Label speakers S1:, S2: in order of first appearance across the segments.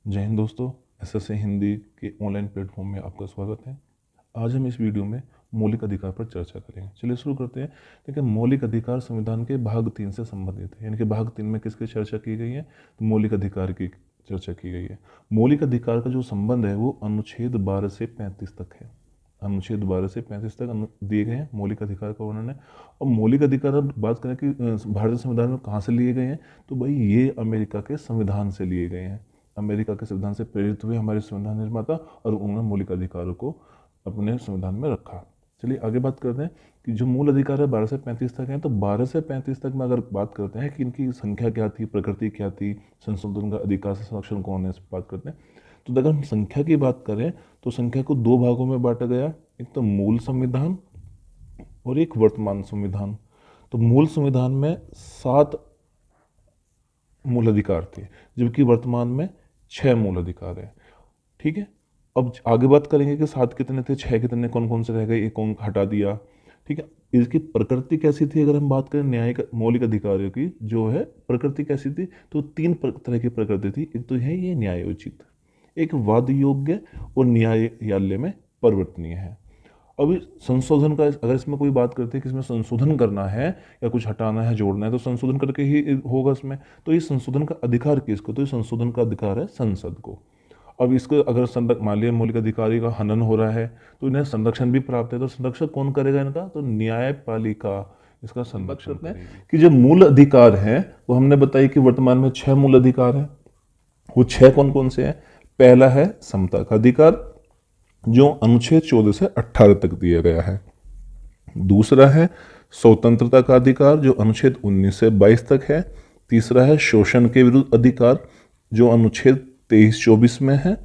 S1: जय हिंद दोस्तों। एसएससी हिंदी के ऑनलाइन प्लेटफॉर्म में आपका स्वागत है। आज हम इस वीडियो में मौलिक अधिकार पर चर्चा करेंगे। चलिए शुरू करते हैं। देखिए, मौलिक अधिकार संविधान के भाग 3 से संबंधित है, यानी कि भाग 3 में किसकी चर्चा की गई है, तो मौलिक अधिकार की चर्चा की गई है। मौलिक अधिकार का जो संबंध है वो अनुच्छेद 12 से 35 तक है। अनुच्छेद 12 से 35 तक दिए गए हैं मौलिक अधिकार का वर्णन है। और मौलिक अधिकार, अब बात करें कि भारतीय संविधान में कहाँ से लिए गए हैं, तो भाई ये अमेरिका के संविधान से लिए गए हैं। अमेरिका के संविधान से प्रेरित हुए हमारे संविधान निर्माता, और उन्होंने मौलिक अधिकारों को अपने संविधान में रखा। चलिए आगे बात करते हैं कि जो मूल अधिकार है 12 से 35 तक है। तो 12 से 35 तक में अगर बात करते हैं कि इनकी संख्या क्या थी, प्रकृति क्या थी, संशोधन का अधिकार से संरक्षण कौन है, इस पर बात करते हैं। तो अगर हम संख्या की बात करें तो संख्या को दो भागों में बांटा गया, एक तो मूल संविधान और एक वर्तमान संविधान। तो मूल संविधान में 7 मूल अधिकार थे, जबकि वर्तमान में 6 मूल अधिकार है। ठीक है, अब आगे बात करेंगे कि 7 कितने थे, 6 कितने, कौन कौन से रह गए, एक कौन हटा दिया। ठीक है, इसकी प्रकृति कैसी थी, अगर हम बात करें न्यायिक मौलिक अधिकारों की जो है प्रकृति कैसी थी, तो 3 तरह की प्रकृति थी। एक तो है ये न्यायोचित, एक वाद योग्य और न्यायालय में परिवर्तनीय है। अभी संशोधन का अगर इसमें कोई बात करते हैं कि इसमें संशोधन करना है या कुछ हटाना है, जोड़ना है, तो संशोधन करके ही होगा इसमें। तो ये संशोधन का अधिकार किसको, तो ये संशोधन का अधिकार है संसद को। अब इसको अगर मान लिया मौलिक अधिकारी का हनन हो रहा है तो इन्हें संरक्षण भी प्राप्त है, तो संरक्षण कौन करेगा इनका, तो न्यायपालिका इसका संरक्षण करेगी। कि जो मूल अधिकार है वो हमने बताई कि वर्तमान में 6 मूल अधिकार है। वो 6 कौन कौन से हैं? पहला है समता का अधिकार, जो अनुच्छेद 14 से 18 तक दिया गया है। दूसरा है स्वतंत्रता का अधिकार, जो अनुच्छेद 19 से 22 तक है। तीसरा है शोषण के विरुद्ध अधिकार, जो अनुच्छेद 23-24 में है।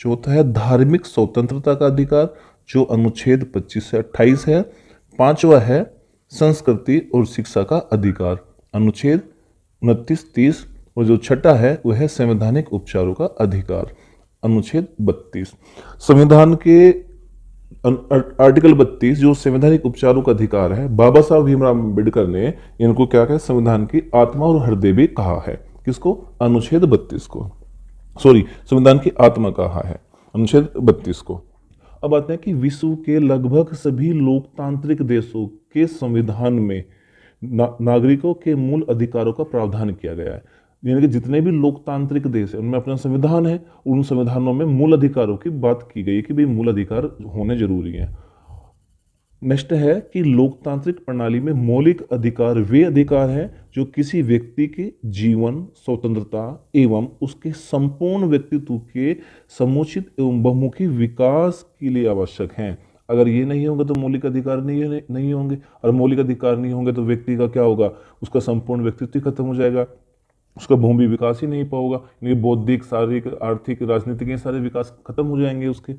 S1: चौथा है धार्मिक स्वतंत्रता का अधिकार, जो अनुच्छेद 25 से 28 है। पांचवा है संस्कृति और शिक्षा का अधिकार, अनुच्छेद 29-30। और जो छठा है वह है संवैधानिक उपचारों का अधिकार, अनुच्छेद 32। संविधान के आर्टिकल 32 जो संवैधानिक उपचारों का अधिकार है, बाबा साहब भीमराव अम्बेडकर ने इनको क्या कहा, संविधान की आत्मा और हृदय भी कहा है। किसको? अनुच्छेद 32 को, सॉरी संविधान की आत्मा कहा है, अनुच्छेद 32 को। अब आते हैं कि विश्व के लगभग सभी लोकतांत्रिक देशों के संविधान में नागरिकों के मूल अधिकारों का प्रावधान किया गया है। यानी कि जितने भी लोकतांत्रिक देश है उनमें अपना संविधान है, उन संविधानों में मूल अधिकारों की बात की गई है कि भाई मूल अधिकार होने जरूरी है। नेक्स्ट है कि लोकतांत्रिक प्रणाली में मौलिक अधिकार वे अधिकार हैं जो किसी व्यक्ति के जीवन, स्वतंत्रता एवं उसके संपूर्ण व्यक्तित्व के समुचित एवं बहुमुखी विकास के लिए आवश्यक हैं। अगर ये नहीं होंगे तो मौलिक अधिकार नहीं होंगे, और मौलिक अधिकार नहीं होंगे तो व्यक्ति का क्या होगा, उसका संपूर्ण व्यक्तित्व खत्म हो जाएगा, उसका भूमि विकास ही नहीं पाओगा, यानी बौद्धिक, शारीरिक, आर्थिक, राजनीतिक, ये सारे विकास खत्म हो जाएंगे उसके।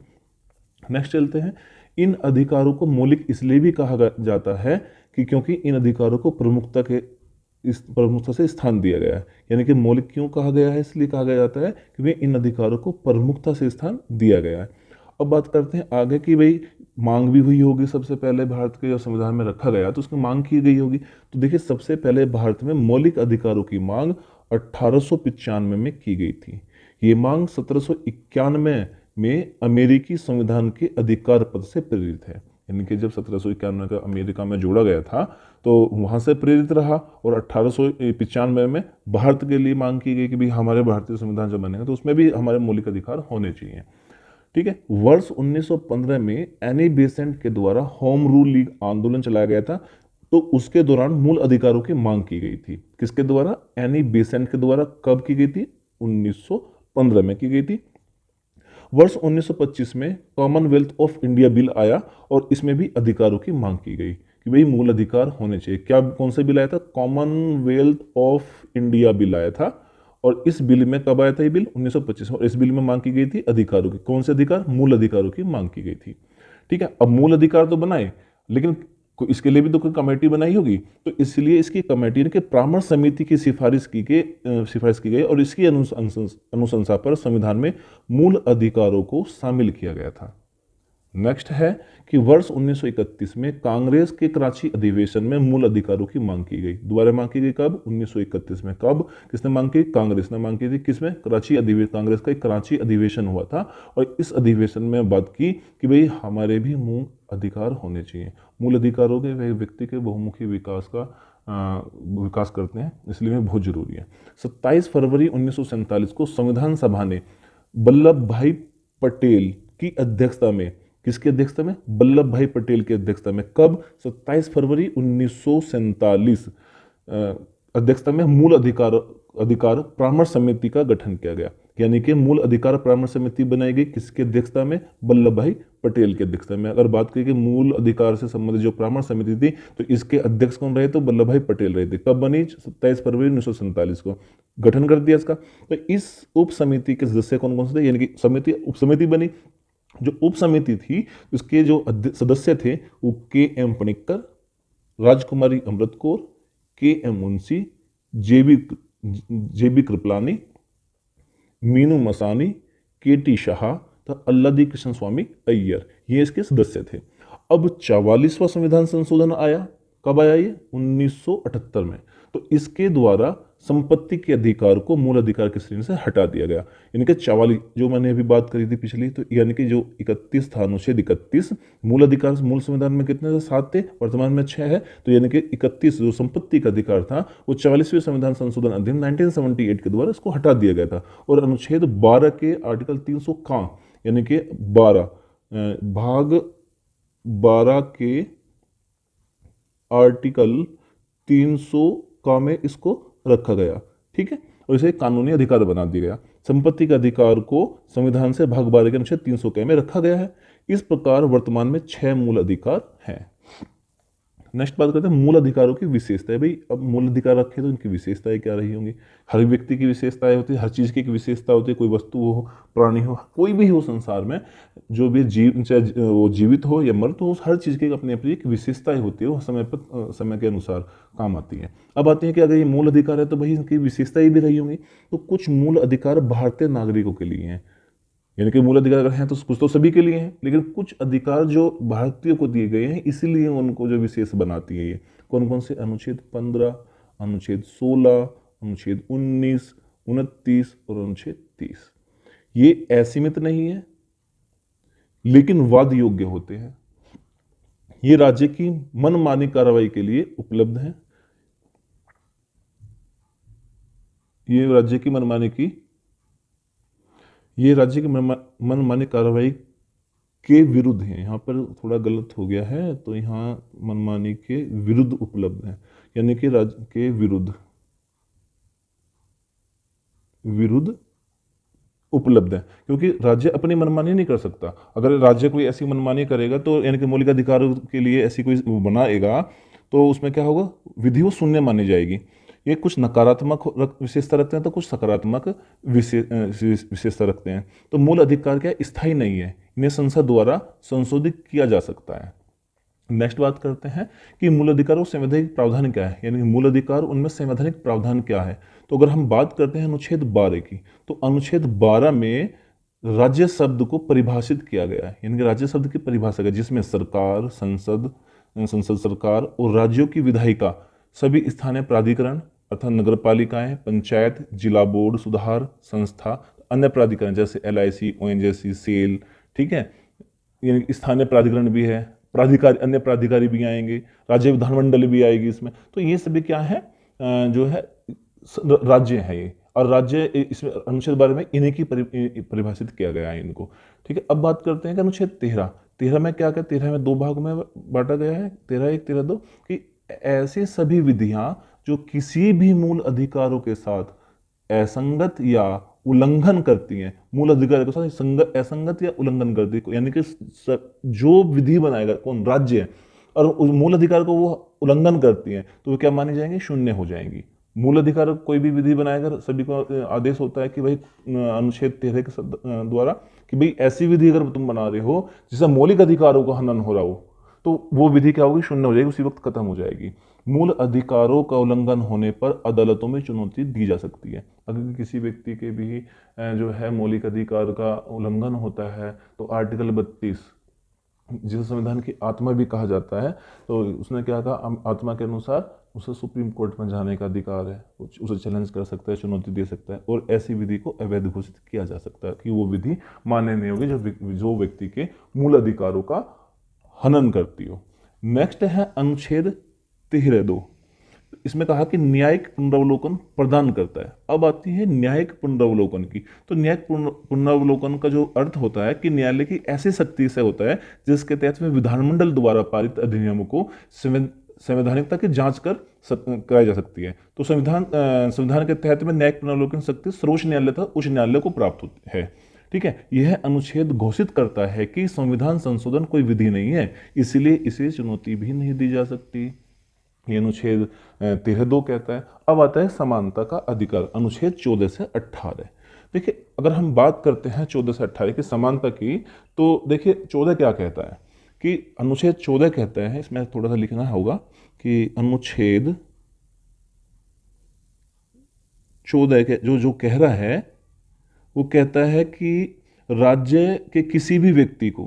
S1: नेक्स्ट चलते हैं। इन अधिकारों को मौलिक इसलिए भी कहा जाता है कि क्योंकि इन अधिकारों को प्रमुखता से स्थान दिया गया है। यानी कि मौलिक क्यों कहा गया है, इसलिए कहा गया जाता है क्योंकि इन अधिकारों को प्रमुखता से स्थान दिया गया है। अब बात करते हैं आगे की, भाई मांग भी हुई होगी, सबसे पहले भारत के संविधान में रखा गया तो उसकी मांग की गई होगी। तो देखिए, सबसे पहले भारत में मौलिक अधिकारों की मांग 1895 में की गई थी। ये मांग 1791 में अमेरिकी संविधान के अधिकार पद से प्रेरित है। यानी कि जब 1791 का अमेरिका में जोड़ा गया था तो वहाँ से प्रेरित रहा, और 1895 में भारत के लिए मांग की गई कि भाई हमारे भारतीय संविधान जब बनेगा तो उसमें भी हमारे मौलिक अधिकार होने चाहिए। ठीक है, वर्ष 1915 में एनी बेसेंट के द्वारा होम रूल लीग आंदोलन चलाया गया था, तो उसके दौरान मूल अधिकारों की मांग की गई थी। किसके द्वारा? एनी बेसेंट के द्वारा। कब की गई थी? 1915 में की गई थी। वर्ष 1925 में कॉमनवेल्थ ऑफ इंडिया बिल आया और इसमें भी अधिकारों की मांग की गई कि भाई मूल अधिकार होने चाहिए। क्या, कौन सा बिल आया था? कॉमनवेल्थ ऑफ इंडिया बिल आया था। और इस बिल में कब आया था ये बिल? 1925 में। और इस बिल में मांग की गई थी अधिकारों की। कौन से अधिकार? मूल अधिकारों की मांग की गई थी। ठीक है, अब मूल अधिकार तो बनाए, लेकिन इसके लिए भी तो कोई कमेटी बनाई होगी, तो इसलिए इसकी कमेटी ने परामर्श समिति की सिफारिश की गई और इसकी अनुशंसा पर संविधान में मूल अधिकारों को शामिल किया गया था। नेक्स्ट है कि वर्ष 1931 में कांग्रेस के कराची अधिवेशन में मूल अधिकारों की मांग की गई। दोबारा मांग की गई कब? 1931 में। कब? किसने मांग की? कांग्रेस ने मांग की थी। किसमें? कराची अधिवेशन, कांग्रेस का एक कराची अधिवेशन हुआ था और इस अधिवेशन में बात की कि भाई हमारे भी मूल अधिकार होने चाहिए। मूल अधिकारों के वे व्यक्ति के बहुमुखी विकास का विकास करते हैं, इसलिए वे बहुत जरूरी है। 27 फरवरी 1947 को संविधान सभा ने वल्लभ भाई पटेल की अध्यक्षता में, किसकी अध्यक्षता में? वल्लभ भाई पटेल की अध्यक्षता में। कब? 27 फरवरी 1947 अध्यक्षता में मूल अधिकार परामर्श समिति का गठन किया गया। यानी कि मूल अधिकार परामर्श समिति बनाई गई किसकी अध्यक्षता में? वल्लभ भाई पटेल की अध्यक्षता में। अगर बात करें कि मूल अधिकार से संबंधित जो परामर्श समिति थी तो इसके अध्यक्ष कौन रहे? तो वल्लभ भाई पटेल रहे थे। कब बनी? 27 फरवरी 1947 को गठन कर दिया इसका। तो इस उप समिति के सदस्य कौन कौन से थे? यानी कि समिति उप समिति बनी। जो उप समिति थी उसके जो सदस्य थे वो के.एम. पणिक्कर, राजकुमारी अमृत कौर, के.एम. मुंशी, जे बी कृपलानी, मीनू मसानी, के.टी. शाह तथा अल्लादी कृष्ण स्वामी अय्यर, ये इसके सदस्य थे। अब 44वां संविधान संशोधन आया। कब आया ये? 1978 में। तो इसके द्वारा संपत्ति के अधिकार को मूल अधिकार की श्रेणी से हटा दिया गया। यानी कि 44 जो मैंने अभी बात करी थी पिछली, तो यानी कि जो 31 था, अनुच्छेद 31, मूल अधिकार मूल संविधान में कितने थे? 7 थे, वर्तमान में 6 है। तो यानी कि 31 जो संपत्ति का अधिकार था वो 44वें संविधान संशोधन अधिनियम 1978 के द्वारा इसको हटा दिया गया था। और अनुच्छेद 12 के आर्टिकल 300 का यानी कि 12 भाग 12 के आर्टिकल 300 का में इसको रखा गया। ठीक है, और इसे कानूनी अधिकार बना दिया गया। संपत्ति के अधिकार को संविधान से भाग 12 के अनुच्छेद 300 के में रखा गया है। इस प्रकार वर्तमान में 6 मूल अधिकार हैं। नेक्स्ट बात करते हैं मूल अधिकारों की विशेषताएं। भाई अब मूल अधिकार रखे तो इनकी विशेषताएं क्या रही होंगी? हर व्यक्ति की विशेषताएं होती है, हर चीज़ की एक विशेषता होती है। कोई वस्तु हो, प्राणी हो, कोई भी हो संसार में, जो भी चाहे वो जीवित हो या मृत हो, हर चीज़ की अपनी अपनी एक विशेषताएं होती है, वो समय पर समय के अनुसार काम आती है। अब आती है कि अगर ये मूल अधिकार है तो भाई इनकी विशेषताएं भी रही होंगी। तो कुछ मूल अधिकार भारतीय नागरिकों के लिए हैं, यानी कि मूल अधिकार अगर हैं तो कुछ तो सभी के लिए हैं, लेकिन कुछ अधिकार जो भारतीयों को दिए गए हैं इसीलिए उनको जो विशेष बनाती है। ये कौन कौन से? अनुच्छेद 15, अनुच्छेद 16, अनुच्छेद 19, 29 और अनुच्छेद 30। ये असीमित नहीं है लेकिन वाद योग्य होते हैं। ये राज्य की मनमानी कार्रवाई के लिए उपलब्ध है। ये राज्य की मनमानी कार्रवाई के विरुद्ध है। यहाँ पर थोड़ा गलत हो गया है, तो यहाँ मनमानी के विरुद्ध उपलब्ध है, यानी कि राज्य के विरुद्ध उपलब्ध है, क्योंकि राज्य अपनी मनमानी नहीं कर सकता। अगर राज्य कोई ऐसी मनमानी करेगा तो यानी कि मौलिक अधिकारों के लिए ऐसी कोई बनाएगा तो उसमें क्या होगा? विधि वो शून्य मानी जाएगी। ये कुछ नकारात्मक विशेषता रखते हैं तो कुछ सकारात्मक विशेषता रखते हैं। तो मूल अधिकार क्या है? स्थायी नहीं है, इन्हें संसद द्वारा संशोधित किया जा सकता है। नेक्स्ट बात करते हैं कि मूल अधिकार और संवैधानिक प्रावधान क्या है, यानी मूल अधिकार उनमें संवैधानिक प्रावधान क्या है। तो अगर हम बात करते हैं अनुच्छेद 12 की, तो अनुच्छेद 12 में राज्य शब्द को परिभाषित किया गया है, यानी कि राज्य शब्द की परिभाषा है जिसमें सरकार, संसद सरकार और राज्यों की विधायिका, सभी स्थानीय प्राधिकरण अर्थात नगर पालिकाएं, पंचायत, जिला बोर्ड, सुधार संस्था, अन्य प्राधिकरण जैसे LIC, ONGC, सेल, ठीक है, यानी स्थानीय प्राधिकरण भी है, प्राधिकारी, अन्य प्राधिकारी भी आएंगे, राज्य विधानमंडल भी आएगी इसमें। तो ये सभी क्या है? जो है राज्य है ये, और राज्य इसमें अनुच्छेद 12 में इन्हीं की परिभाषित किया गया है इनको। ठीक है, अब बात करते हैं कि अनुच्छेद 13 में क्या क्या? 13 में 2 भाग में बांटा गया है, 13(1), 13(2) कि ऐसे सभी विधियां जो किसी भी मूल अधिकारों के साथ असंगत या उल्लंघन करती हैं, मूल अधिकार के साथ असंगत या उल्लंघन करती है, यानी कि जो विधि बनाएगा कौन? राज्य है, और उस मूल अधिकार को वो उल्लंघन करती हैं तो वो क्या मानी जाएंगी? शून्य हो जाएंगी। मूल अधिकार कोई भी विधि बनाएगा सभी को आदेश होता है कि भाई अनुच्छेद 13 के द्वारा कि भाई ऐसी विधि अगर तुम बना रहे हो जिससे मौलिक अधिकारों का हनन हो रहा हो तो वो विधि क्या होगी? शून्य हो जाएगी, उसी वक्त खत्म हो जाएगी। मूल अधिकारों का उल्लंघन होने पर अदालतों में चुनौती दी जा सकती है। अगर किसी व्यक्ति के भी जो है मौलिक अधिकार का उल्लंघन होता है तो आर्टिकल 32 जिसे संविधान की आत्मा भी कहा जाता है, तो उसने क्या कहा, आत्मा के अनुसार उसे सुप्रीम कोर्ट में जाने का अधिकार है, उसे चैलेंज कर सकता है, चुनौती दे सकता है, और ऐसी विधि को अवैध घोषित किया जा सकता है कि वो विधि मान्य नहीं होगी जो व्यक्ति के मूल अधिकारों का हनन करती हो। नेक्स्ट है अनुच्छेद 13(2). इसमें कहा कि न्यायिक पुनरावलोकन प्रदान करता है। अब आती है न्यायिक पुनरावलोकन की। तो न्यायिक पुनरावलोकन का जो अर्थ होता है कि न्यायालय की ऐसी शक्ति से होता है जिसके तहत में विधानमंडल द्वारा पारित अधिनियमों को संवैधानिकता की जांच कराई जा सकती है। तो संविधान के तहत में न्यायिक पुनरावलोकन शक्ति सर्वोच्च न्यायालय तथा उच्च न्यायालय को प्राप्त होती है। ठीक है, यह अनुच्छेद घोषित करता है कि संविधान संशोधन कोई विधि नहीं है, इसलिए इसे चुनौती भी नहीं दी जा सकती। ये अनुच्छेद 13(2) कहता है। अब आता है समानता का अधिकार, अनुच्छेद 14 से 18। देखिए, अगर हम बात करते हैं 14 से 18 की समानता की, तो देखिए 14 क्या कहता है कि अनुच्छेद 14 कहता है, इसमें थोड़ा सा लिखना होगा कि अनुच्छेद 14 के जो कह रहा है, वो कहता है कि राज्य के किसी भी व्यक्ति को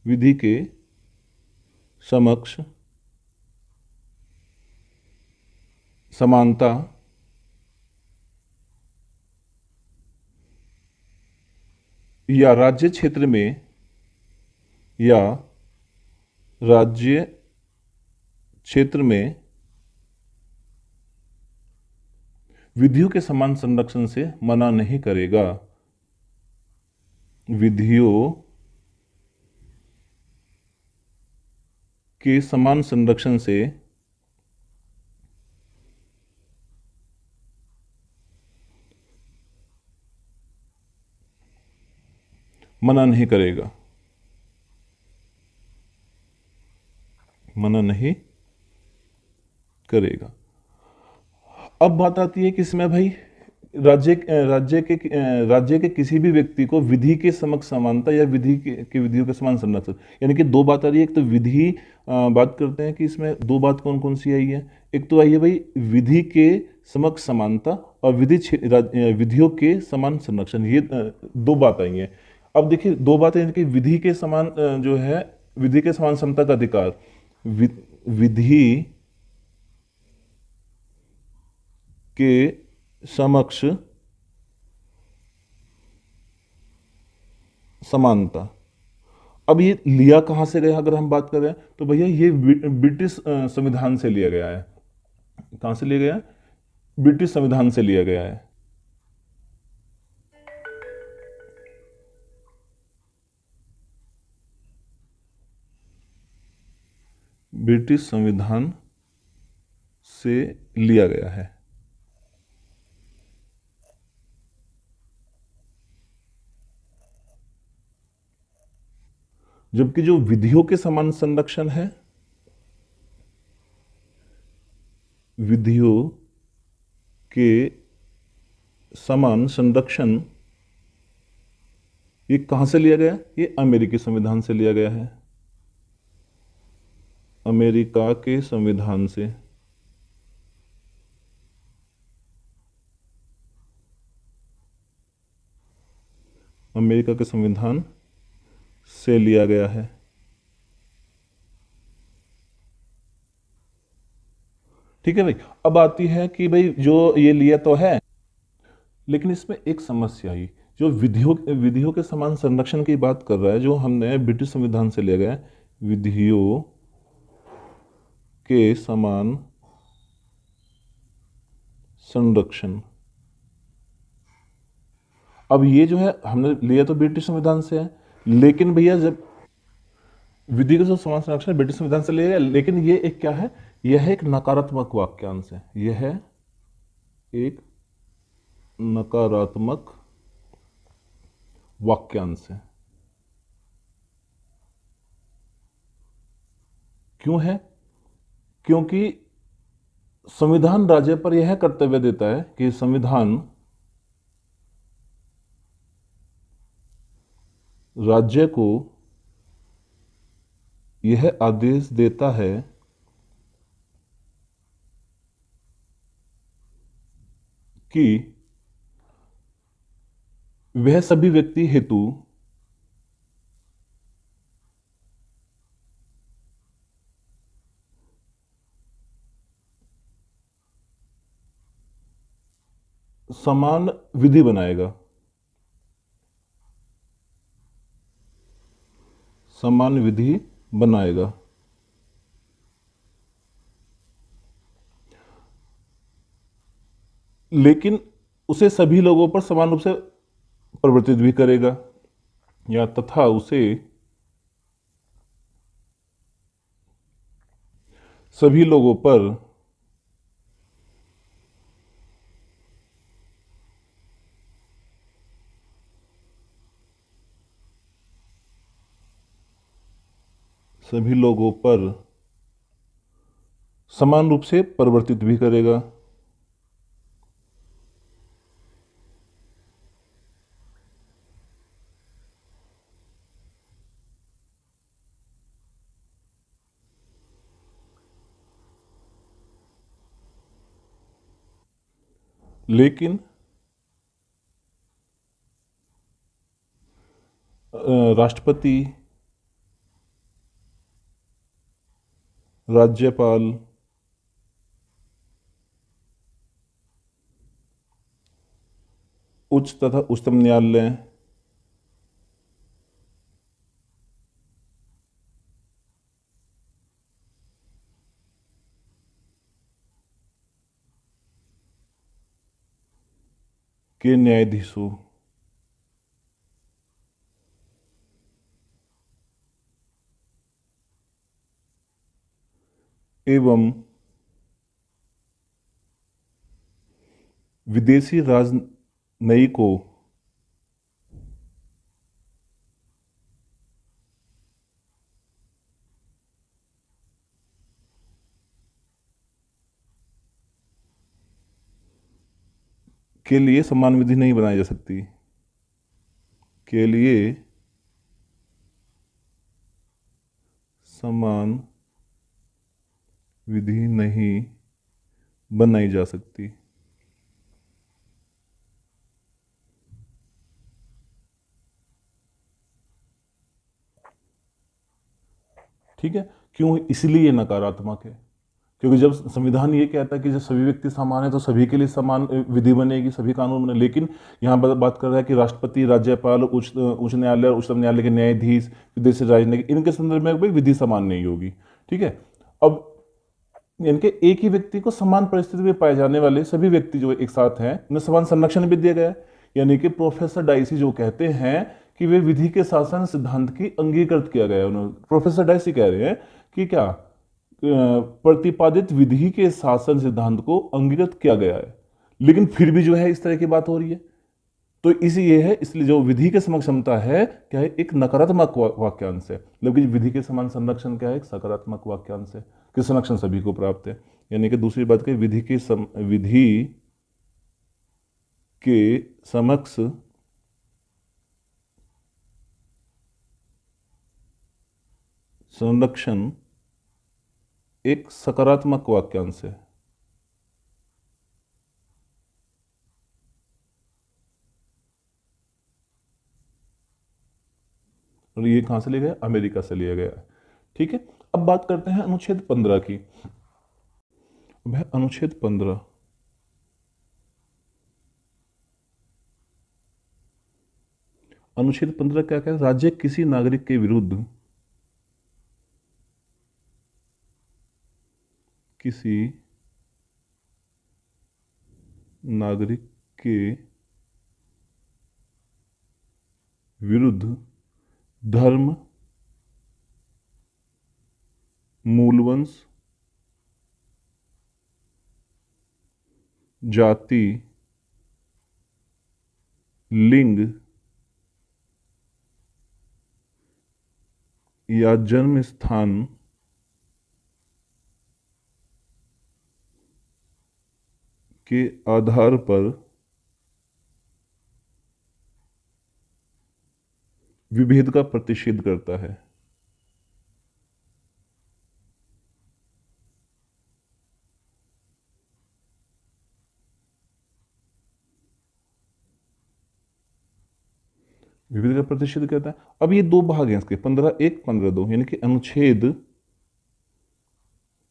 S1: विधि के समक्ष समानता या राज्य क्षेत्र में विधियों के समान संरक्षण से मना नहीं करेगा। विधियों के समान संरक्षण से मना नहीं करेगा। अब बात आती है किसमें भाई, राज्य के किसी भी व्यक्ति को विधि के समक्ष समानता या विधियों के समान संरक्षण, यानी कि दो बात आ रही है। एक तो विधि, बात करते हैं कि इसमें दो बात कौन कौन सी आई है। एक तो आई है भाई विधि के समक्ष समानता और विधियों के समान संरक्षण, ये दो बात आई हैं। अब देखिए दो बातें, यानी कि विधि के समान जो है, विधि के समान समता का अधिकार, विधि के समक्ष समानता। अब ये लिया कहां से गया, अगर हम बात करें तो भैया ये ब्रिटिश संविधान से लिया गया है। कहां से लिया गया? ब्रिटिश संविधान से लिया गया है। ब्रिटिश संविधान से लिया गया है। जबकि जो विधियों के समान संरक्षण है, विधियों के समान संरक्षण, ये कहां से लिया गया? ये अमेरिकी संविधान से लिया गया है। अमेरिका के संविधान से। अमेरिका के संविधान से लिया गया है। ठीक है भाई। अब आती है कि भाई जो ये लिया तो है, लेकिन इसमें एक समस्या आई। जो विधियों के समान संरक्षण की बात कर रहा है, जो हमने ब्रिटिश संविधान से लिया गया है, विधियों के समान संरक्षण। अब ये जो है हमने लिया तो ब्रिटिश संविधान से है, लेकिन भैया जब विधि के समान संरक्षण ब्रिटिश संविधान से लिया गया, लेकिन ये एक क्या है? यह है एक नकारात्मक वाक्यांश है। यह है एक नकारात्मक वाक्यांश है। क्यों है? क्योंकि संविधान राज्य पर यह कर्तव्य देता है कि संविधान राज्य को यह आदेश देता है कि वह सभी व्यक्ति हेतु समान विधि बनाएगा। समान विधि बनाएगा। लेकिन उसे सभी लोगों पर समान रूप से परिवर्तित भी करेगा, या तथा उसे सभी लोगों पर सभी लोगों पर समान रूप से परिवर्तित भी करेगा। लेकिन राष्ट्रपति, राज्यपाल, उच्च तथा उच्चतम न्यायालय, के न्यायाधीशों एवं विदेशी राजनयिकों के लिए समान विधि नहीं बनाई जा सकती। के लिए समान विधि नहीं बनाई जा सकती। ठीक है, क्यों? इसलिए ये नकारात्मक है, क्योंकि जब संविधान ये कहता है कि जब सभी व्यक्ति समान है तो सभी के लिए समान विधि बनेगी, सभी कानून बने, लेकिन यहाँ बात कर रहा है कि राष्ट्रपति, राज्यपाल, उच्च न्यायालय और उच्चतम न्यायालय के न्यायाधीश, विदेशी राजनयिक, इनके संदर्भ में भाई विधि समान नहीं होगी। ठीक है, अब इनके एक ही व्यक्ति को समान परिस्थिति में पाए जाने वाले सभी व्यक्ति जो एक साथ हैं उन्हें समान संरक्षण भी दिया गया है। यानी कि प्रोफेसर डाइसी जो कहते हैं कि वे विधि के शासन सिद्धांत की अंगीकृत किया गया है, उन्होंने, प्रोफेसर डाइसी कह रहे हैं कि क्या प्रतिपादित विधि के शासन सिद्धांत को अंगीकृत किया गया है, लेकिन फिर भी जो है इस तरह की बात हो रही है। तो इसी ये है, इसलिए जो विधि के समक्ष क्षमता है क्या है, एक नकारात्मक वाक्यांश है, जबकि विधि के समान संरक्षण क्या है, एक सकारात्मक वाक्यांश है कि संरक्षण सभी को प्राप्त है। यानी कि दूसरी बात की विधि के समक्ष संरक्षण एक सकारात्मक वाक्यांश है। और ये कहां से लिया गया? अमेरिका से लिया गया है। ठीक है, अब बात करते हैं अनुच्छेद 15 की। वह अनुच्छेद 15 क्या कहता है? राज्य किसी नागरिक के विरुद्ध किसी नागरिक के विरुद्ध धर्म, मूलवंश, जाति, लिंग या जन्म स्थान के आधार पर विभेद का प्रतिषेध करता है। विभेद का प्रतिषेध करता है। अब ये दो भाग हैं इसके, 15(1), 15(2), यानी कि अनुच्छेद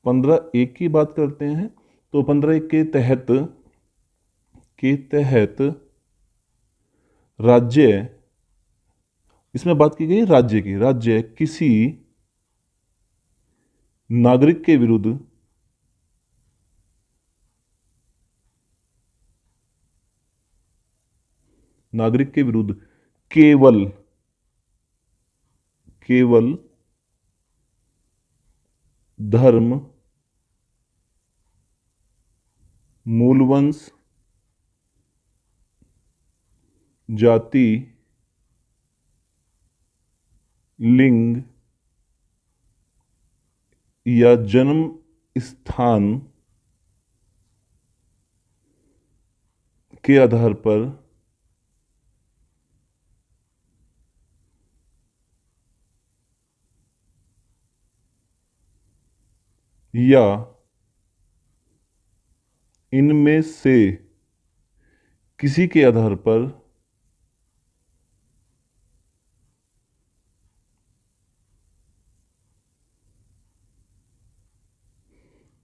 S1: 15(1) की बात करते हैं तो 15(1) के तहत राज्य, इसमें बात की गई राज्य की, राज्य किसी नागरिक के विरुद्ध केवल केवल धर्म, मूलवंश, जाति, लिंग या जन्म स्थान के आधार पर या इनमें से किसी के आधार पर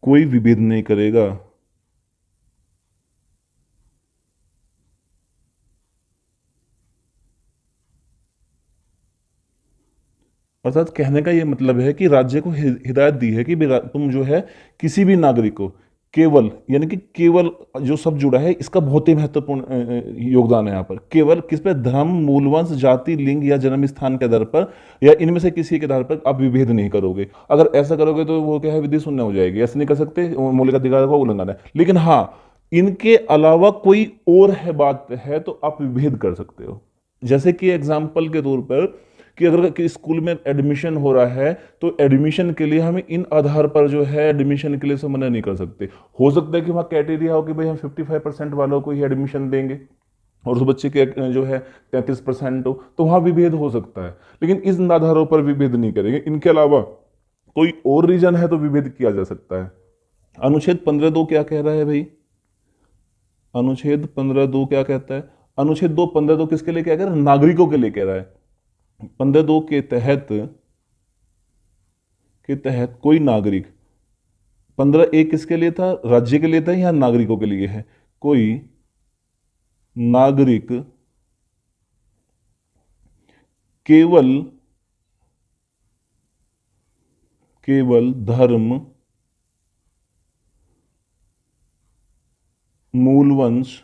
S1: कोई विभेद नहीं करेगा। अर्थात कहने का यह मतलब है कि राज्य को हिदायत दी है कि तुम जो है किसी भी नागरिक को केवल, यानी कि केवल जो सब जुड़ा है इसका बहुत ही महत्वपूर्ण योगदान है यहाँ पर, केवल किस पे, धर्म, मूलवंश, जाति, लिंग या जन्म स्थान के आधार पर या इनमें से किसी के आधार पर आप विभेद नहीं करोगे। अगर ऐसा करोगे तो वो क्या है, विधि शून्य हो जाएगी, ऐसा नहीं कर सकते, मौलिक अधिकार का उल्लंघन है। लेकिन हाँ, इनके अलावा कोई और है बात है तो आप विभेद कर सकते हो। जैसे कि एग्जाम्पल के तौर पर कि अगर कि स्कूल में एडमिशन हो रहा है तो एडमिशन के लिए हमें इन आधार पर जो है एडमिशन के लिए से मना नहीं कर सकते। हो सकता है कि वहाँ क्राइटेरिया हो कि भाई हम 55% वालों को ही एडमिशन देंगे और उस बच्चे के जो है 33% हो, तो वहाँ विभेद हो सकता है, लेकिन इन आधारों पर विभेद नहीं करेंगे। इनके अलावा कोई और रीजन है तो विभेद किया जा सकता है। अनुच्छेद 15(2) क्या कह रहा है भाई? अनुच्छेद 15(2) क्या कहता है? अनुच्छेद 15(2) किसके लिए क्या कह रहा है? नागरिकों के लिए कह रहा है। 15(2) के तहत कोई नागरिक, 15(1) किसके लिए था? राज्य के लिए था या नागरिकों के लिए है? कोई नागरिक केवल केवल धर्म, मूलवंश,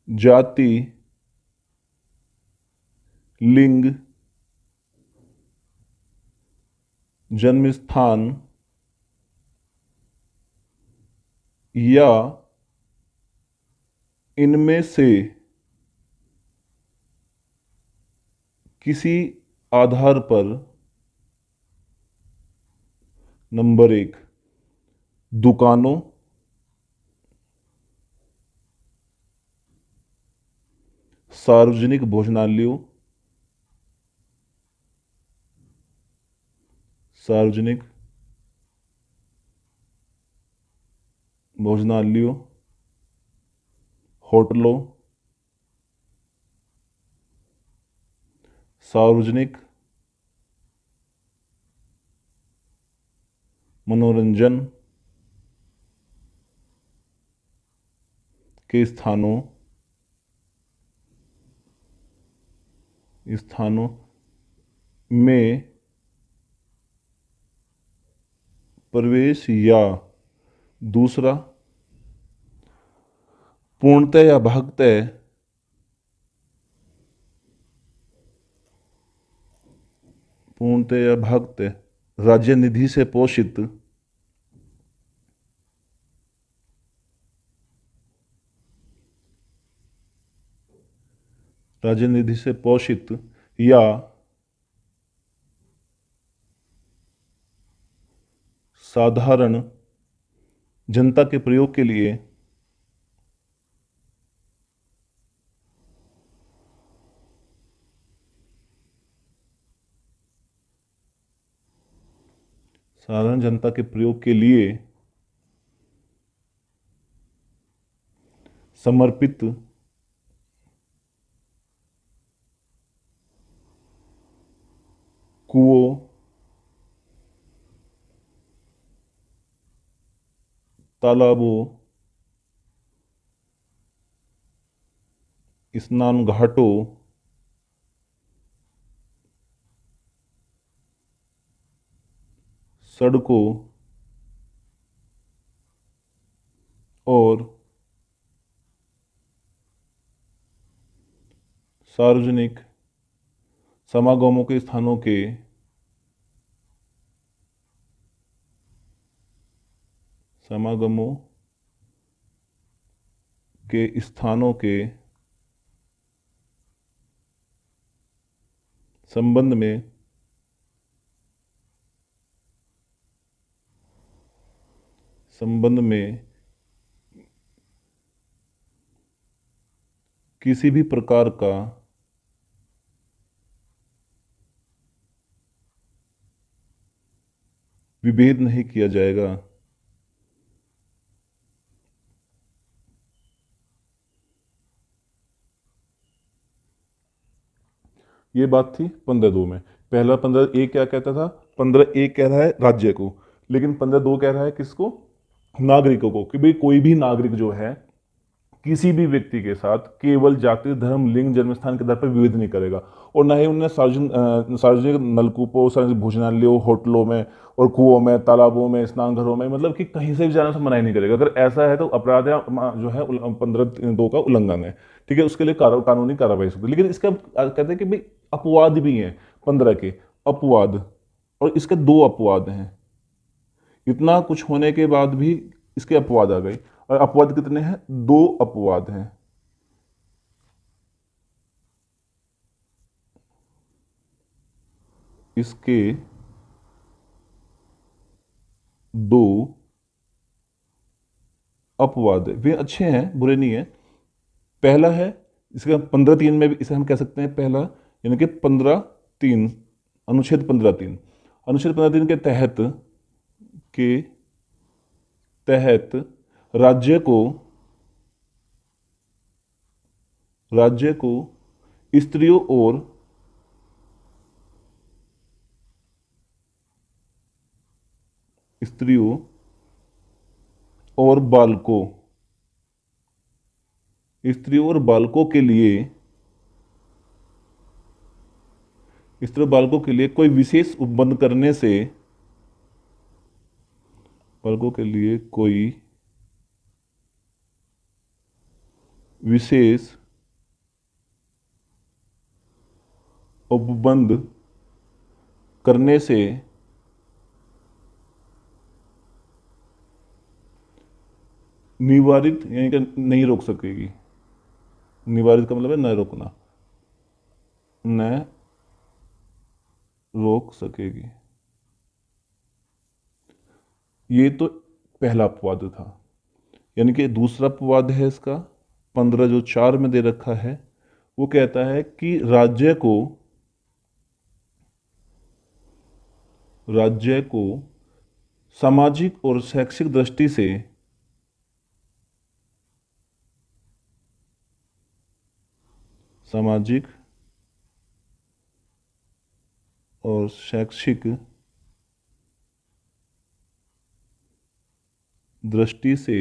S1: जाति, लिंग, जन्म स्थान या इनमें से किसी आधार पर, नंबर 1, दुकानों, सार्वजनिक भोजनालयों, सार्वजनिक भोजनालयों, होटलों, सार्वजनिक मनोरंजन के स्थानों में प्रवेश, या दूसरा, पूर्णतः या भागतः राज्य निधि से पोषित या साधारण जनता के प्रयोग के लिए साधारण जनता के प्रयोग के लिए समर्पित कुओं, तालाबों, स्नान घाटों, सड़कों और सार्वजनिक समागमों के स्थानों के समागमों के स्थानों के संबंध में किसी भी प्रकार का विभेद नहीं किया जाएगा। ये बात थी 15(2) में। पहला 15(1) क्या कहता था? 15(1) कह रहा है राज्य को, लेकिन 15(2) कह रहा है किसको? नागरिकों को, कि भाई कोई भी नागरिक जो है किसी भी व्यक्ति के साथ केवल जाति, धर्म, लिंग, जन्मस्थान के आधार पर विभेद नहीं करेगा, और ना ही उन्हें सार्वजनिक नलकूपों, सार्वजनिक भोजनालयों, होटलों में और कुओं में, तालाबों में, स्नान घरों में, मतलब कि कहीं से भी जाने से मना नहीं करेगा। अगर ऐसा है तो अपराध जो है 15(2) का उल्लंघन है। ठीक है, उसके लिए कानूनी कार्रवाई हो सकती है। लेकिन इसका कहते हैं कि भाई अपवाद भी हैं 15 के, अपवाद, और इसके 2 अपवाद हैं। इतना कुछ होने के बाद भी इसके अपवाद आ गए, और अपवाद कितने हैं? 2 अपवाद हैं। इसके 2 अपवाद है, वे अच्छे हैं, बुरे नहीं है। पहला है, इसका 15(3) में भी इसे हम कह सकते हैं पहला, यानी कि 15(3), अनुच्छेद 15(3), अनुच्छेद 15(3) के तहत राज्य को स्त्रियों और बालकों के लिए कोई विशेष उपबंध करने से, बालकों के लिए कोई विशेष उपबंध करने से निवारित, यानी कि नहीं रोक सकेगी। निवारित का मतलब है न रोकना, न रोक सकेगी। ये तो पहला अपवाद था। यानी कि दूसरा अपवाद है इसका 15 जो 4 में दे रखा है, वो कहता है कि राज्य को सामाजिक और शैक्षिक दृष्टि से सामाजिक और शैक्षिक दृष्टि से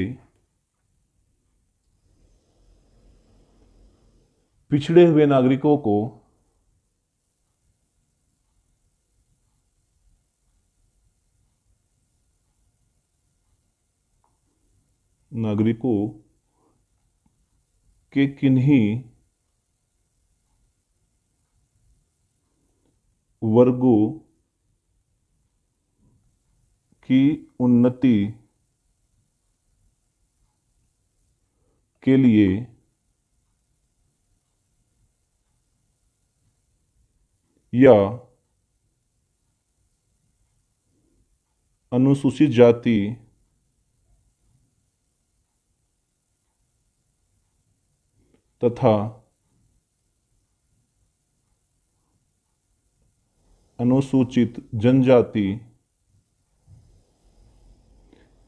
S1: पिछड़े हुए नागरिकों के किन्हीं वर्गों की उन्नति के लिए या अनुसूचित जाति तथा अनुसूचित जनजाति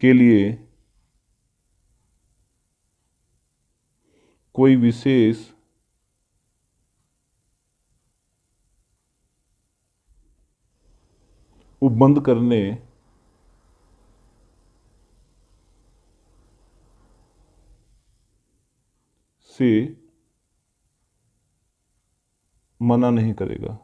S1: के लिए कोई विशेष उपबंध करने से मना नहीं करेगा।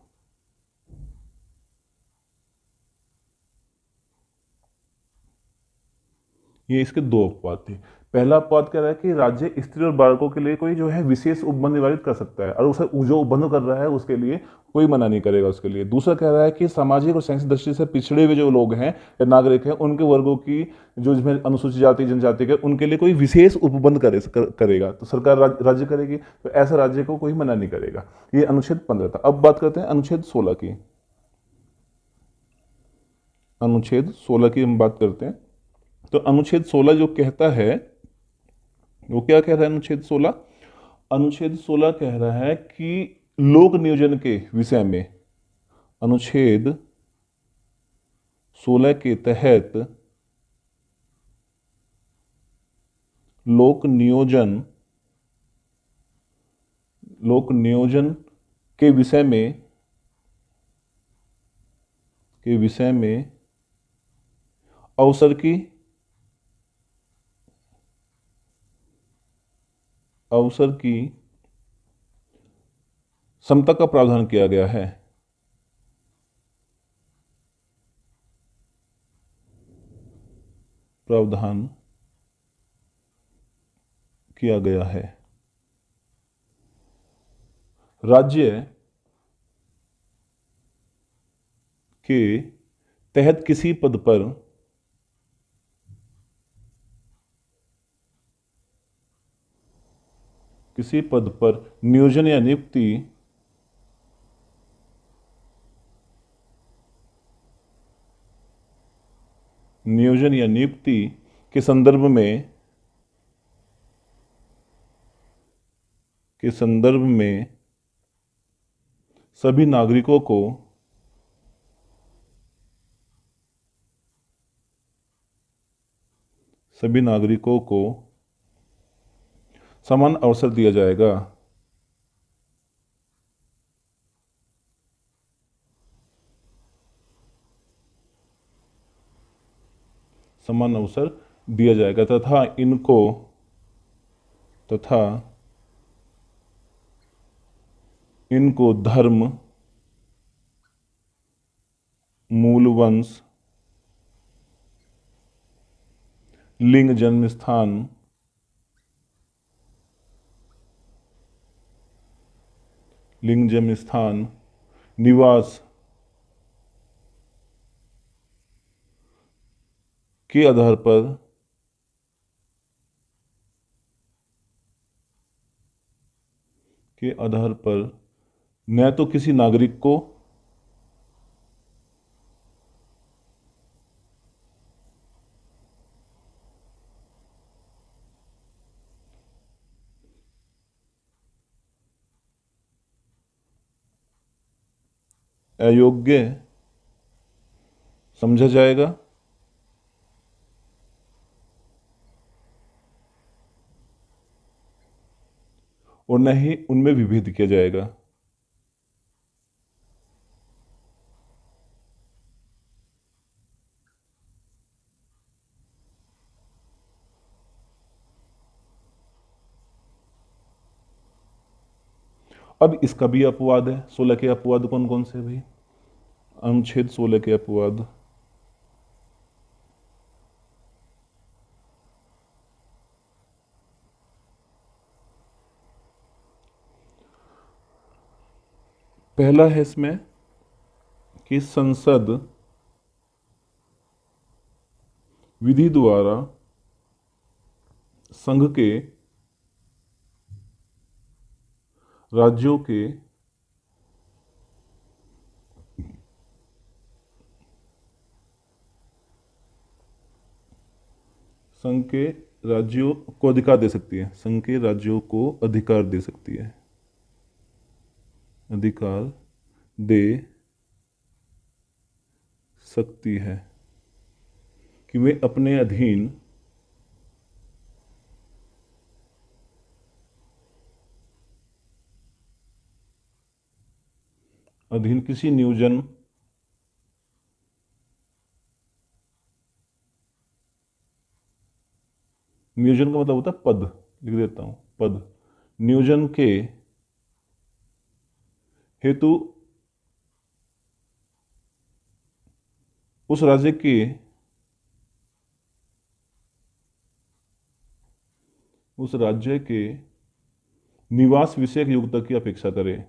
S1: ये इसके दो अपवाद थे। पहला अपवाद कह रहा है कि राज्य स्त्री और बालकों के लिए कोई जो है विशेष उपबंध निर्धारित कर सकता है और उसे जो उपबंध कर रहा है उसके लिए कोई मना नहीं करेगा उसके लिए। दूसरा कह रहा है कि सामाजिक और शैक्षिक दृष्टि से पिछड़े हुए जो लोग हैं या नागरिक हैं उनके वर्गों की जो जिसमें अनुसूचित जाति जनजाति के उनके लिए कोई विशेष उपबंध करेगा तो सरकार राज्य करेगी, तो ऐसा राज्य को कोई मना नहीं करेगा। ये अनुच्छेद 15 था। अब बात करते हैं अनुच्छेद 16 की। अनुच्छेद 16 की हम बात करते हैं। तो अनुच्छेद 16 जो कहता है वो क्या कह रहा है? अनुच्छेद 16 कह रहा है कि लोक नियोजन के विषय में अनुच्छेद 16 के तहत लोक नियोजन के विषय में अवसर की समता का प्रावधान किया गया है। राज्य के तहत किसी पद पर नियोजन या नियुक्ति के संदर्भ में सभी नागरिकों को समान अवसर दिया जाएगा। समान अवसर दिया जाएगा तथा इनको धर्म, मूल वंश, लिंग, जन्म स्थान, निवास के आधार पर न तो किसी नागरिक को अयोग्य समझा जाएगा और न ही उनमें विभेद किया जाएगा। अब इसका भी अपवाद है। 16 के अपवाद कौन कौन से भाई? अनुच्छेद 16 के अपवाद। पहला है इसमें कि संसद विधि द्वारा संघ के राज्यों के संघ के राज्यों को अधिकार दे सकती है। संघ के राज्यों को अधिकार दे सकती है। अधिकार दे सकती है। कि वे अपने अधीन किसी नियोजन का मतलब होता है पद, लिख देता हूं पद, नियोजन के हेतु उस राज्य के निवास विषयक योग्यता की अपेक्षा करें।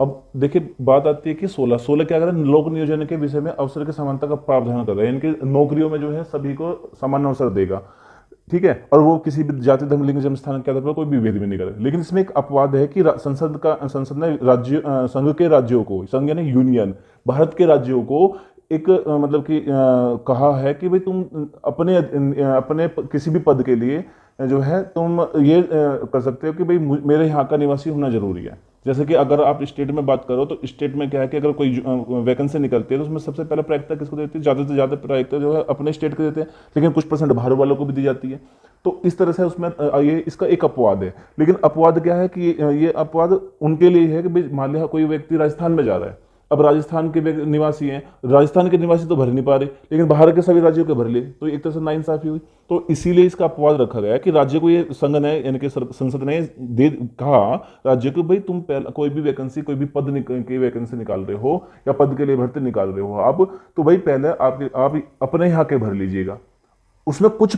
S1: अब देखिए बात आती है कि 16 क्या कर रहे हैं, लोक नियोजन के विषय में अवसर के समानता का प्रावधान कर रहे हैं, इनके नौकरियों में जो है सभी को समान अवसर देगा, ठीक है, और वो किसी भी जाति धर्म लिंग जन्म स्थान के आधार पर कोई भी भेद भी नहीं करेगा। लेकिन इसमें एक अपवाद है कि संसद ने संघ के राज्यों को, संघ यानी यूनियन, भारत के राज्यों को एक मतलब कि कहा है कि भाई तुम किसी भी पद के लिए जो है तुम ये कर सकते हो कि भाई मेरे यहाँ का निवासी होना जरूरी है। जैसे कि अगर आप स्टेट में बात करो तो स्टेट में क्या है कि अगर कोई वैकेंसी निकलती है तो उसमें सबसे पहले प्राथमिकता किसको देती है, ज़्यादा से ज़्यादा प्राथमिकता जो है अपने स्टेट को देते हैं, लेकिन कुछ परसेंट बाहर वालों को भी दी जाती है। तो इस तरह से उसमें ये इसका एक अपवाद है। लेकिन अपवाद क्या है कि ये अपवाद उनके लिए है कि भाई मान लिया कोई व्यक्ति राजस्थान में जा रहा है, अब राजस्थान के निवासी हैं, राजस्थान के निवासी तो भर नहीं पा रहे, लेकिन बाहर के सभी राज्यों के भर लिए, तो एक तरह से नाइंसाफी हुई। तो इसीलिए इसका अपवाद रखा गया है कि राज्य को ये संघ ने यानी कि संसद ने दे कहा राज्य को भाई तुम पहले कोई भी वैकेंसी, कोई भी पद की वैकेंसी निकाल रहे हो या पद के लिए भर्ती निकाल रहे हो आप, तो भाई पहले आप अपने यहाँ के भर लीजिएगा, उसमें कुछ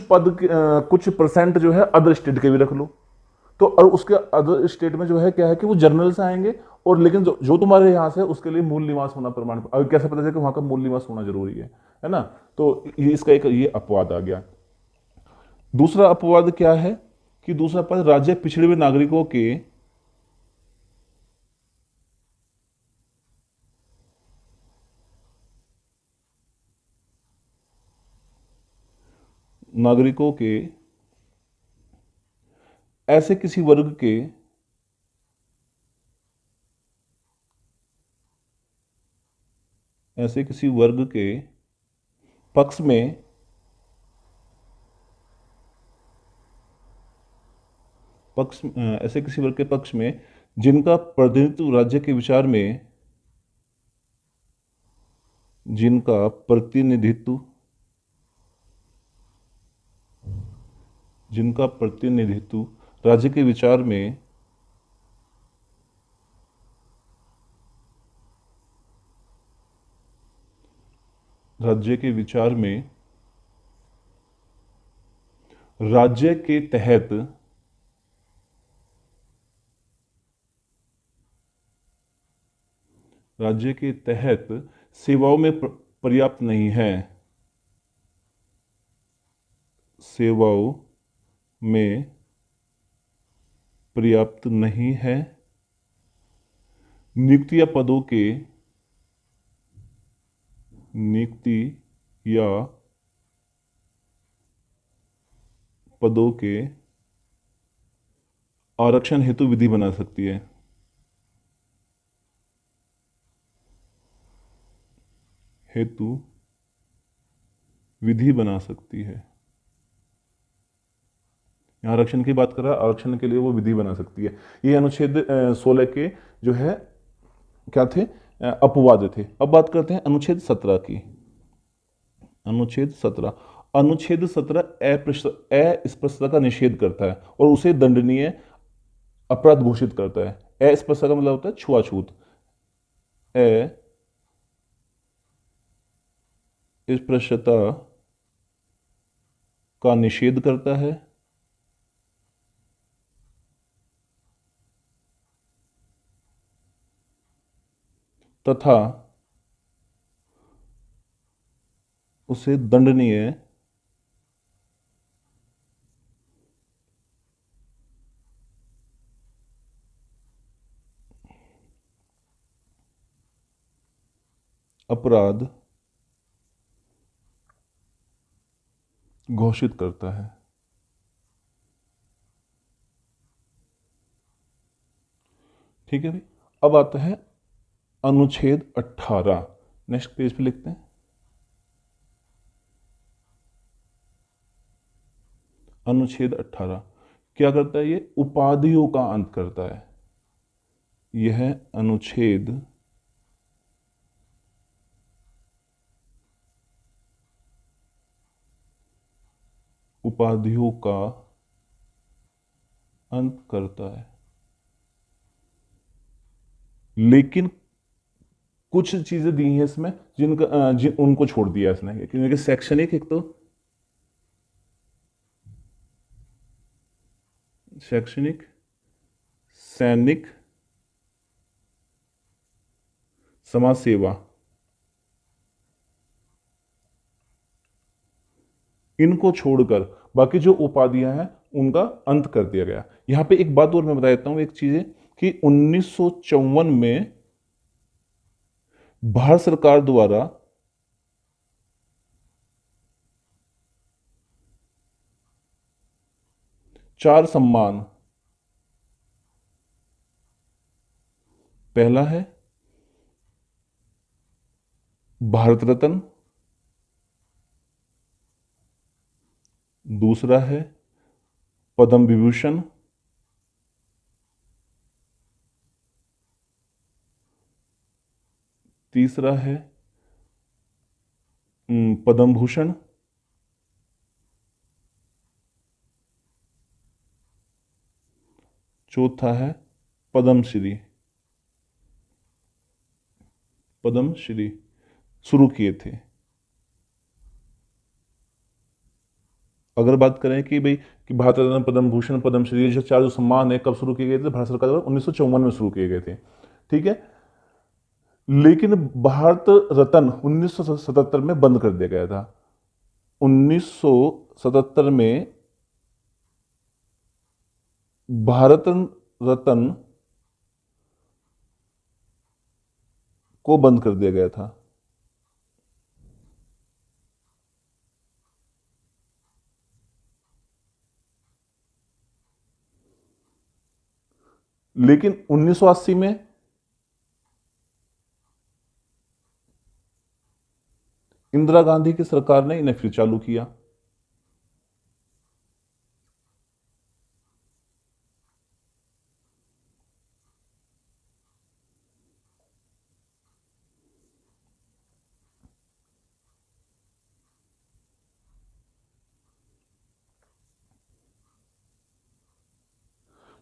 S1: परसेंट जो है अदर स्टेट के भी रख लो। तो और उसके अदर स्टेट में जो है क्या है कि वो जर्नल से आएंगे, और लेकिन जो तुम्हारे यहाँ से उसके लिए मूल निवास होना प्रमाण, अब कैसे पता चले कि वहां का मूल निवास होना जरूरी है ना। तो ये इसका एक ये अपवाद आ गया। दूसरा अपवाद क्या है कि दूसरा पद राज्य पिछड़े हुए नागरिकों के ऐसे किसी वर्ग के पक्ष में ऐसे किसी वर्ग के पक्ष में जिनका प्रतिनिधित्व राज्य के विचार में जिनका प्रतिनिधित्व जिनका प्रतिनिधित्व राज्य के विचार में राज्य के विचार में राज्य के तहत सेवाओं में पर्याप्त नहीं है, सेवाओं में पर्याप्त नहीं है, नियुक्ति या पदों के आरक्षण हेतु विधि बना सकती है। हेतु विधि बना सकती है। यहाँ आरक्षण की बात कर रहा है, आरक्षण के लिए वो विधि बना सकती है। ये अनुच्छेद 16 के जो है क्या थे, अपवाद थे। अब बात करते हैं अनुच्छेद 17 की। अनुच्छेद 17 अस्पृश्यता का निषेध करता है और उसे दंडनीय अपराध घोषित करता है। अस्पृश्यता का मतलब होता है छुआछूत। अस्पृश्यता का निषेध करता है तथा उसे दंडनीय अपराध घोषित करता है। ठीक है भाई, अब आता है अनुच्छेद 18। नेक्स्ट पेज पे लिखते हैं। अनुच्छेद 18 क्या करता है? ये उपाधियों का अंत करता है। यह अनुच्छेद उपाधियों का अंत करता है, लेकिन कुछ चीजें दी हैं इसमें उनको छोड़ दिया इसने, क्योंकि सेक्शन एक तो शैक्षणिक, सैनिक, समाज सेवा, इनको छोड़कर बाकी जो उपाधियां हैं उनका अंत कर दिया गया। यहां पे एक बात और मैं बता देता हूं, एक चीज है कि 1954 में भारत सरकार द्वारा चार सम्मान, पहला है भारत रत्न, दूसरा है पद्म विभूषण, तीसरा है पद्म भूषण, चौथा है पद्मश्री। पद्मश्री शुरू किए थे। अगर बात करें कि भाई कि भारत रत्न, पद्म भूषण, पद्मश्री, ये जो चार जो सम्मान है कब शुरू किए गए थे? भारत सरकार द्वारा 1954 में शुरू किए गए थे। ठीक है, लेकिन भारत रत्न 1977 में बंद कर दिया गया था। 1977 में भारत रत्न को बंद कर दिया गया था। लेकिन 1980 में इंदिरा गांधी की सरकार ने इन्हें फिर चालू किया।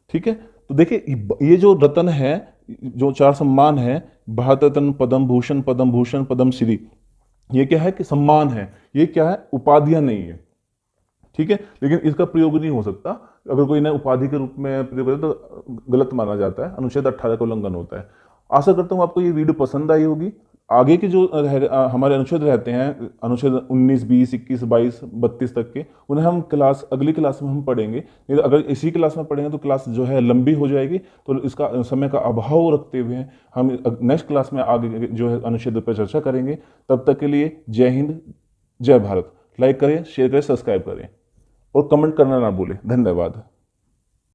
S1: ठीक है, तो देखिए ये जो रत्न है, जो चार सम्मान है, भारत रत्न, पद्म भूषण, पद्म भूषण, पद्मश्री, ये क्या है कि सम्मान है, ये क्या है? उपाधियां नहीं है। ठीक है, लेकिन इसका प्रयोग नहीं हो सकता। अगर कोई इन्हें उपाधि के रूप में प्रयोग करे तो गलत माना जाता है, अनुच्छेद 18 का उल्लंघन होता है। आशा करता हूं आपको ये वीडियो पसंद आई होगी। आगे के जो हमारे अनुच्छेद रहते हैं, अनुच्छेद 19, 20, 21, 22, 32 तक के, उन्हें हम अगली क्लास में हम पढ़ेंगे। नहीं तो अगर इसी क्लास में पढ़ेंगे तो क्लास जो है लंबी हो जाएगी, तो इसका समय का अभाव रखते हुए हम नेक्स्ट क्लास में आगे जो है अनुच्छेद पर चर्चा करेंगे। तब तक के लिए जय हिंद, जय भारत। लाइक करें, शेयर करें, सब्सक्राइब करें और कमेंट करना ना भूलें। धन्यवाद।